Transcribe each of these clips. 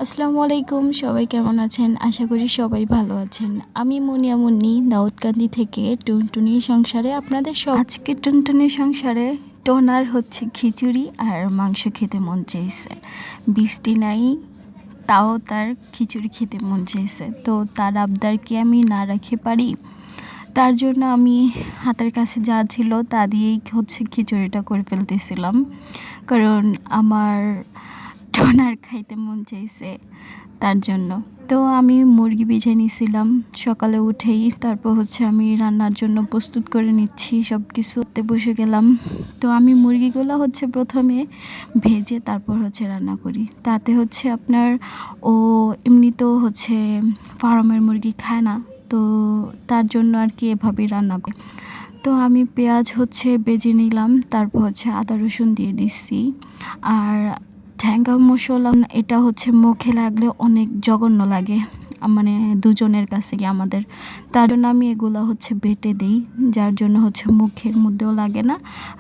আসসালামু আলাইকুম, সবাই কেমন আছেন? আশা করি সবাই ভালো আছেন। আমি মুনিয়া মুন্নি দাউদকান্দি থেকে টুনটুনির সংসারে আপনাদের আজকে টুনটুনির সংসারে টোনার হচ্ছে খিচুড়ি আর মাংস খেতে মন চেয়েছে। বৃষ্টি নাই, তাও তার খিচুড়ি খেতে মন চেয়েছে। তো তার আবদার কি আমি না রাখতে পারি? তার জন্য আমি হাতের কাছে যা ছিল তা দিয়েই হচ্ছে খিচুড়িটা করে ফেলতেছিলাম। কারণ আমার টোনার খাইতে মন চাইছে, তার জন্য। তো আমি মুরগি ভেজে নিয়েছিলাম সকালে উঠেই। তারপর হচ্ছে আমি রান্নার জন্য প্রস্তুত করে নিচ্ছি, সব কিছুতে বসে গেলাম। তো আমি মুরগিগুলো হচ্ছে প্রথমে ভেজে তারপর হচ্ছে রান্না করি। তাতে হচ্ছে আপনার এমনিতেও হচ্ছে ফার্মের মুরগি খায় না, তো তার জন্য আর কি এভাবেই রান্না করি। তো আমি পেঁয়াজ হচ্ছে বেজে নিলাম, তারপর হচ্ছে আদা রসুন দিয়ে দিচ্ছি। আর ঠ্যাঙ্গা মশলা এটা হচ্ছে মুখে লাগলে অনেক জঘন্য লাগে, মানে দুজনের কাছে কি আমাদের। তার জন্য আমি এগুলো হচ্ছে বেটে দিই, যার জন্য হচ্ছে মুখের মধ্যেও লাগে না।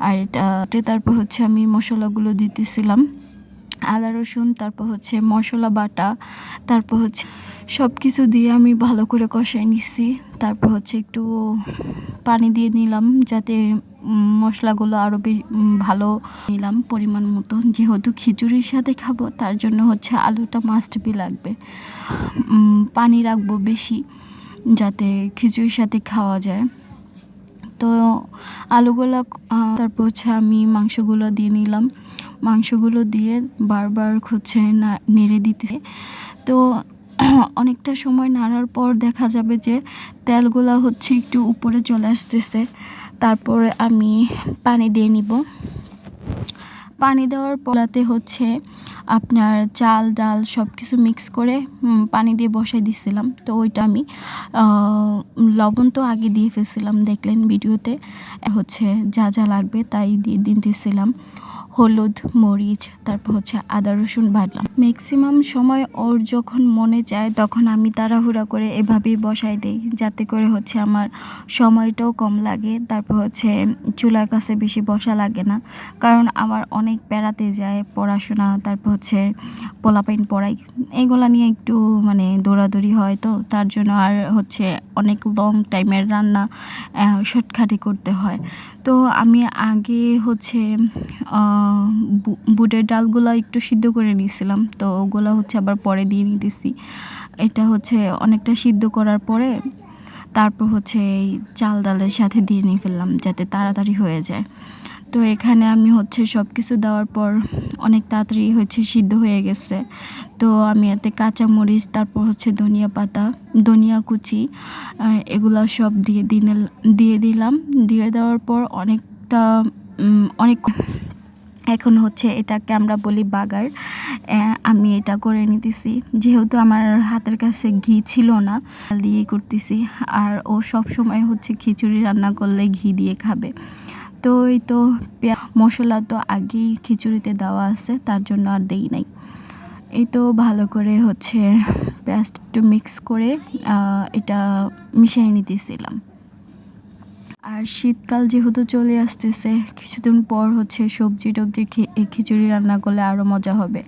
আর তারপর হচ্ছে আমি মশলাগুলো দিতেছিলাম, আদা রসুন, তারপর হচ্ছে মশলা বাটা, তারপর হচ্ছে সব কিছু দিয়ে আমি ভালো করে কষাই নিচ্ছি। তারপর হচ্ছে একটু পানি দিয়ে নিলাম যাতে মশলাগুলো আরও ভালো নিলাম পরিমাণ মতো। যেহেতু খিচুড়ির সাথে খাবো তার জন্য হচ্ছে আলুটা মাস্ট বি লাগবে। পানি রাখবো বেশি যাতে খিচুড়ির সাথে খাওয়া যায়। তো আলুগুলো তারপর হচ্ছে আমি মাংসগুলো দিয়ে নিলাম। মাংসগুলো দিয়ে বারবার হচ্ছে নেড়ে দিতে। তো অনেকটা সময় নাড়ার পর দেখা যাবে যে তেলগুলো হচ্ছে একটু উপরে চলে আসতেছে। তারপরে আমি পানি দিয়ে নিব। পানি দেওয়ার পলাতে হচ্ছে আপনার চাল ডাল সব কিছু মিক্স করে পানি দিয়ে বসাই দিয়েছিলাম। তো ওইটা আমি লবণ তো আগে দিয়ে ফেলছিলাম, দেখলেন ভিডিওতে। হচ্ছে যা যা লাগবে তাই দিয়ে দিতেছিলাম, হলুদ মরিচ, তারপর হচ্ছে আদা রসুন বাটলাম। ম্যাক্সিমাম সময় ওর যখন মনে চায় তখন আমি তাড়াহুড়া করে এভাবেই বসাই দিই, যাতে করে হচ্ছে আমার সময়টাও কম লাগে। তারপর হচ্ছে চুলার কাছে বেশি বসা লাগে না, কারণ আমার অনেক বেড়াতে যায় পড়াশোনা, তারপর হচ্ছে পোলাপাইন পড়াই, এগুলো নিয়ে একটু মানে দৌড়াদৌড়ি হয়। তো তার জন্য আর হচ্ছে অনেক লং টাইমের রান্না শর্টকাটে করতে হয়। তো আমি আগে হচ্ছে বুটের ডালগুলো একটু সিদ্ধ করে নিয়েছিলাম, তো ওগুলো হচ্ছে আবার পরে দিয়ে নিতেছি। এটা হচ্ছে অনেকটা সিদ্ধ করার পরে তারপর হচ্ছে এই চাল ডালের সাথে দিয়ে নিয়ে ফেললাম যাতে তাড়াতাড়ি হয়ে যায়। তো এখানে আমি হচ্ছে সব কিছু দেওয়ার পর অনেক তাড়াতাড়ি হচ্ছে সিদ্ধ হয়ে গেছে। তো আমি এতে কাঁচামরিচ, তারপর হচ্ছে ধনিয়া পাতা, ধনিয়া কুচি, এগুলো সব দিয়ে দিলাম। দিয়ে দেওয়ার পর অনেক এখন হচ্ছে এটাকে আমরা বলি বাগার। আমি এটা করে নিতেছি, যেহেতু আমার হাতের কাছে ঘি ছিল না, দিয়ে করতেছি। আর ও সব সময় হচ্ছে খিচুড়ি রান্না করলে ঘি দিয়ে খাবে। তো এই তো মশলা তো আগেই খিচুড়িতে দেওয়া আছে, তার জন্য আর দেই নাই। এই তো ভালো করে হচ্ছে পেঁয়াজটা একটু মিক্স করে এটা মিশিয়ে নিতেছিলাম। আর শীতকাল যেহেতু চলে আসতেছে, কিছুদিন পর হচ্ছে সবজি টবজি খিচুড়ি রান্না করলে আরও মজা হবে।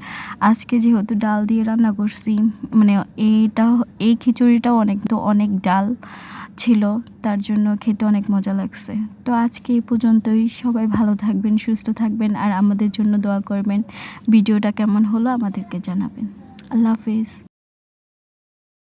আজকে যেহেতু ডাল দিয়ে রান্না করছি, মানে এই খিচুড়িটাও অনেক ডাল ছিল, তার জন্য খেতে অনেক মজা লাগছে। তো আজকে এই পর্যন্তই। সবাই ভালো থাকবেন, সুস্থ থাকবেন, আর আমাদের জন্য দোয়া করবেন। ভিডিওটা কেমন হলো আমাদেরকে জানাবেন। আল্লাহ হাফিজ।